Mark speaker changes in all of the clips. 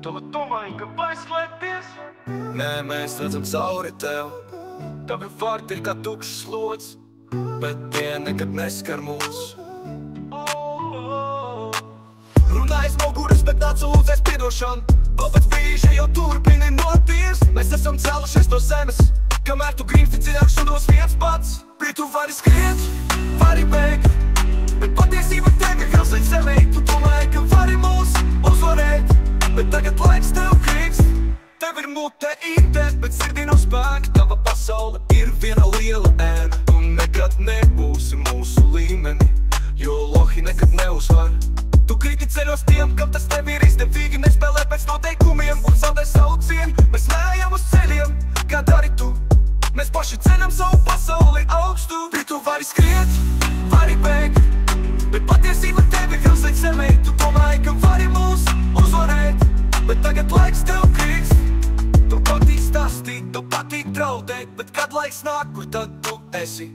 Speaker 1: Tu domāji, ka paslēpties?
Speaker 2: Nē, mēs redzam cauri tev. Tavi vārdi ir kā tukšs lods, bet tie nekad neskar mūs. Runājas muguras, bet nāc lūdzēs piedošanu. Vēl pēc brīža jau turpini noties. Mēs esam cēlušies no zemes, kamēr tu grimsti dziļāk šudos viens pats. Brīt tu vari skriet, vari bēgt, bet patiesība tevi vēl līdz zemē. Tu domāji, ka vari mūs uzvarēt, bet tagad laiks tev krīkst. Tev ir mute intēt, bet sirdī nav spēka. Tava pasaule ir viena liela ēna. Tu nekad nebūsi mūsu līmeni, jo lohi nekad neuzvar. Tu kriti ceļos tiem, kam tas tev ir izdevīgi. Nespēlē pēc noteikumiem un zaudē savu cienu. Mēs lējam uz ceļiem, kā dari tu. Mēs paši ceļam savu pasauli augstu. Brīt tu vari skriet, vari bēgt, bet patiesība tevi vēl līdz zemē. Tu domāji, ka vari mūs uzvarēt, bet tagad laiks tev krīkst. Tu patīk stāstīt, tu patīk draudēt, bet kad laiks nāk, kur tad tu esi?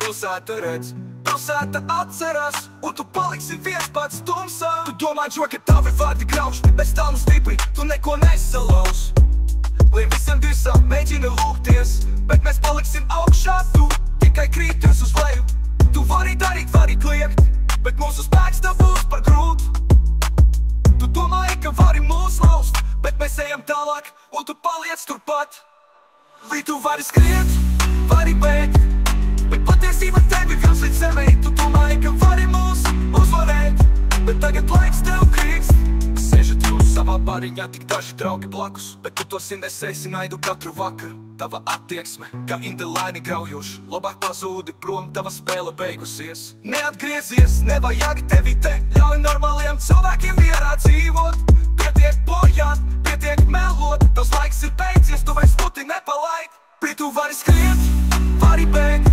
Speaker 2: Pilsēta redz, pilsēta atcerās, un tu paliksi viens pats tumsā. Tu domā, ka tavi vārdi grauž, bez tavu stipri tu neko nesalauz. Lai visiem visam mēģina lūgties, bet mēs paliksim augšā, tu tikai krīties uz leju. Tu vari darīt, vari kliegt, bet mūsu spēks tev būs par grūtu. Tu domāji, ka vari mūs laust, bet mēs ejam tālāk, un tu paliec turpat. Līdz tu vari skriet, vari bēgt, bet patiesība tevi vēl līdz zemē. Tu domāji, ka vari mūs uzvarēt, bet tagad laiks tev krīkst. Sēžat jūs savā bariņā, tik daži draugi blakus, bet tu to sindesēsi naidu katru vakaru. Tava attieksme, kā indelaini graujoši, labāk pazūdi prom, tava spēle beigusies. Neatgriezies, nevajag tevi te, ļauj normāliem cilvēkiem mierā dzīvot. Pietiek bojāt, pietiek melot, tavs laiks ir beidzies, tu vairs puti nepalaid. Brīt tu vari skriet, vari bēgt,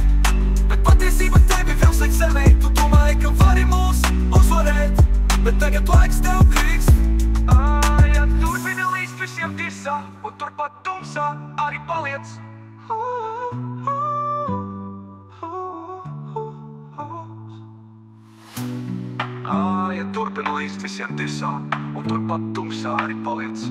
Speaker 2: bet patiesība tevi vēl līdz zemē. Tu domāji, ka vari mūs uzvarēt, bet tagad laiks tev krīkst.
Speaker 1: Ja turpini līdz visiem disā, un turpat tumsā arī paliec. Ja turpini līdz visiem disā, un turpat tumsā arī paliec.